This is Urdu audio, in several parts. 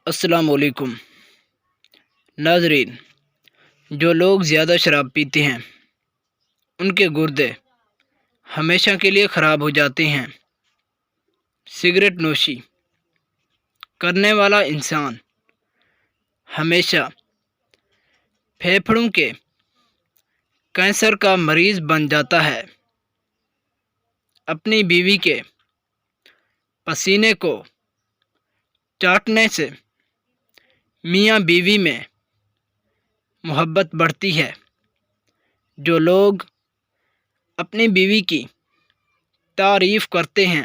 السلام علیکم ناظرین۔ جو لوگ زیادہ شراب پیتے ہیں ان کے گردے ہمیشہ کے لیے خراب ہو جاتے ہیں۔ سگریٹ نوشی کرنے والا انسان ہمیشہ پھیپھڑوں کے کینسر کا مریض بن جاتا ہے۔ اپنی بیوی کے پسینے کو چاٹنے سے میاں بیوی میں محبت بڑھتی ہے۔ جو لوگ اپنی بیوی کی تعریف کرتے ہیں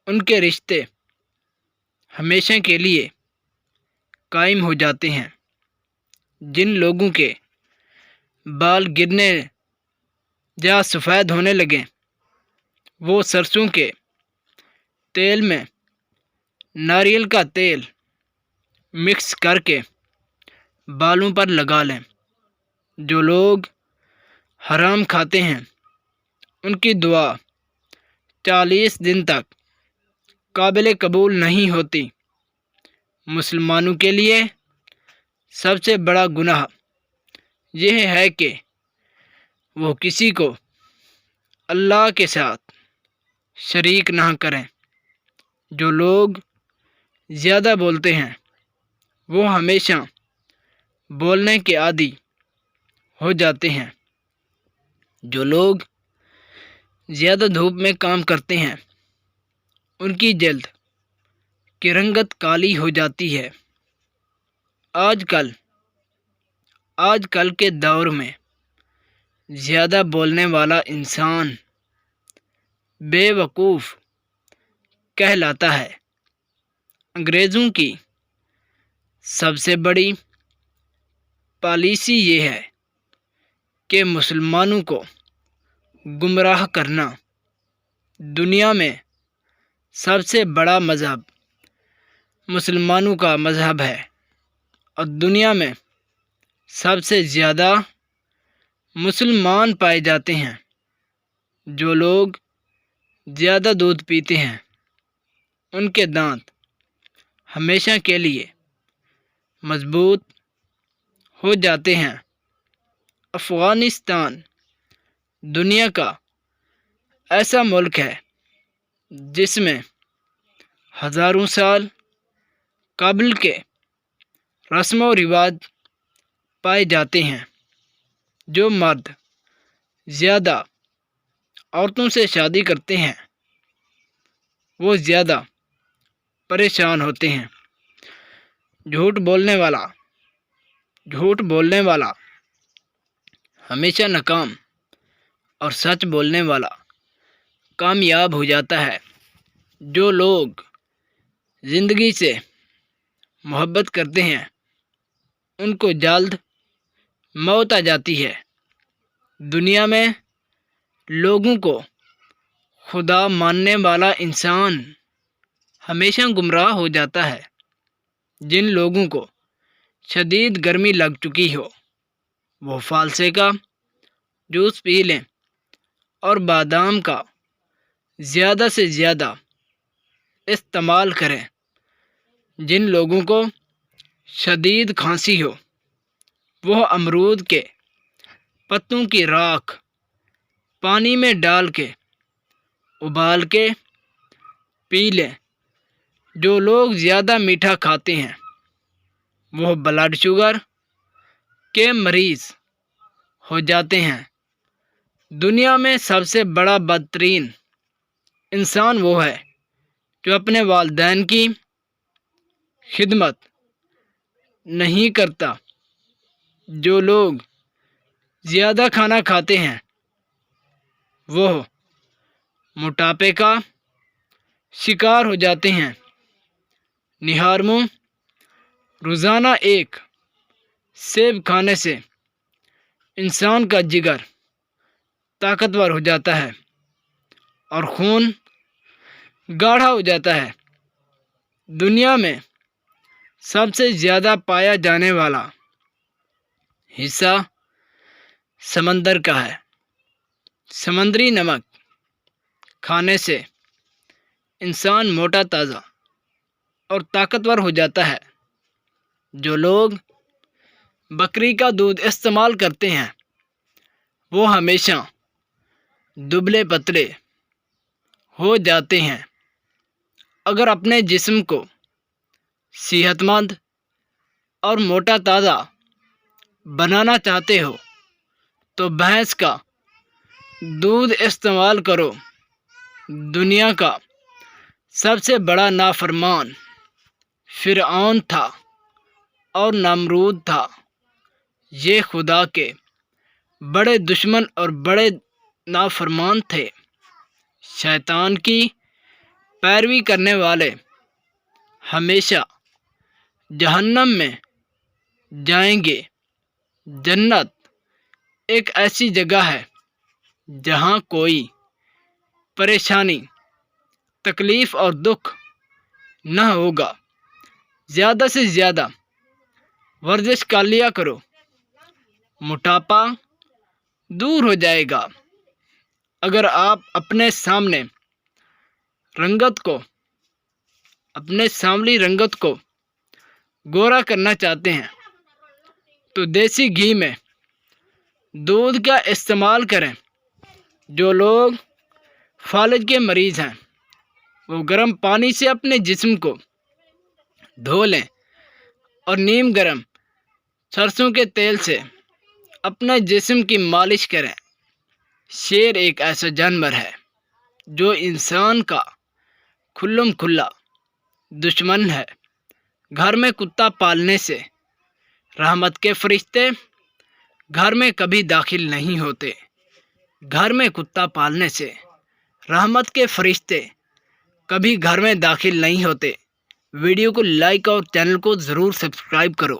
ان کے رشتے ہمیشہ کے لیے قائم ہو جاتے ہیں۔ جن لوگوں کے بال گرنے یا سفید ہونے لگیں وہ سرسوں کے تیل میں ناریل کا تیل مکس کر کے بالوں پر لگا لیں۔ جو لوگ حرام کھاتے ہیں ان کی دعا 40 دن تک قابل قبول نہیں ہوتی۔ مسلمانوں کے لیے سب سے بڑا گناہ یہ ہے کہ وہ کسی کو اللہ کے ساتھ شریک نہ کریں۔ جو لوگ زیادہ بولتے ہیں وہ ہمیشہ بولنے کے عادی ہو جاتے ہیں۔ جو لوگ زیادہ دھوپ میں کام کرتے ہیں ان کی جلد کی رنگت کالی ہو جاتی ہے۔ آج کل کے دور میں زیادہ بولنے والا انسان بے وقوف کہلاتا ہے۔ انگریزوں کی سب سے بڑی پالیسی یہ ہے کہ مسلمانوں کو گمراہ کرنا۔ دنیا میں سب سے بڑا مذہب مسلمانوں کا مذہب ہے اور دنیا میں سب سے زیادہ مسلمان پائے جاتے ہیں۔ جو لوگ زیادہ دودھ پیتے ہیں ان کے دانت ہمیشہ کے لیے مضبوط ہو جاتے ہیں۔ افغانستان دنیا کا ایسا ملک ہے جس میں ہزاروں سال قبل کے رسم و رواج پائے جاتے ہیں۔ جو مرد زیادہ عورتوں سے شادی کرتے ہیں وہ زیادہ پریشان ہوتے ہیں۔ جھوٹ بولنے والا ہمیشہ ناکام اور سچ بولنے والا کامیاب ہو جاتا ہے۔ جو لوگ زندگی سے محبت کرتے ہیں ان کو جلد موت آ جاتی ہے۔ دنیا میں لوگوں کو خدا ماننے والا انسان ہمیشہ گمراہ ہو جاتا ہے۔ جن لوگوں کو شدید گرمی لگ چکی ہو وہ فالسے کا جوس پی لیں اور بادام کا زیادہ سے زیادہ استعمال کریں۔ جن لوگوں کو شدید کھانسی ہو وہ امرود کے پتوں کی راکھ پانی میں ڈال کے ابال کے پی لیں۔ جو لوگ زیادہ میٹھا کھاتے ہیں وہ بلڈ شوگر کے مریض ہو جاتے ہیں۔ دنیا میں سب سے بڑا بدترین انسان وہ ہے جو اپنے والدین کی خدمت نہیں کرتا۔ جو لوگ زیادہ کھانا کھاتے ہیں وہ موٹاپے کا شکار ہو جاتے ہیں۔ نہارمو روزانہ ایک سیب کھانے سے انسان کا جگر طاقتور ہو جاتا ہے اور خون گاڑھا ہو جاتا ہے۔ دنیا میں سب سے زیادہ پایا جانے والا حصہ سمندر کا ہے۔ سمندری نمک کھانے سے انسان موٹا تازہ اور طاقتور ہو جاتا ہے۔ جو لوگ بکری کا دودھ استعمال کرتے ہیں وہ ہمیشہ دبلے پتلے ہو جاتے ہیں۔ اگر اپنے جسم کو صحت مند اور موٹا تازہ بنانا چاہتے ہو تو بھینس کا دودھ استعمال کرو۔ دنیا کا سب سے بڑا نافرمان فرعون تھا اور نمرود تھا۔ یہ خدا کے بڑے دشمن اور بڑے نافرمان تھے۔ شیطان کی پیروی کرنے والے ہمیشہ جہنم میں جائیں گے۔ جنت ایک ایسی جگہ ہے جہاں کوئی پریشانی، تکلیف اور دکھ نہ ہوگا۔ زیادہ سے زیادہ ورزش کر لیا کرو، موٹاپا دور ہو جائے گا۔ اگر آپ اپنے سامنے سانولی رنگت کو گورا کرنا چاہتے ہیں تو دیسی گھی میں دودھ کا استعمال کریں۔ جو لوگ فالج کے مریض ہیں وہ گرم پانی سے اپنے جسم کو دھو لیں اور نیم گرم سرسوں کے تیل سے اپنے جسم کی مالش کریں۔ شیر ایک ایسا جانور ہے جو انسان کا کھلم کھلا دشمن ہے۔ گھر میں کتا پالنے سے رحمت کے فرشتے گھر میں کبھی داخل نہیں ہوتے۔ گھر میں کتا پالنے سے رحمت کے فرشتے کبھی گھر میں داخل نہیں ہوتے۔ ویڈیو کو لائک اور چینل کو ضرور سبسکرائب کرو۔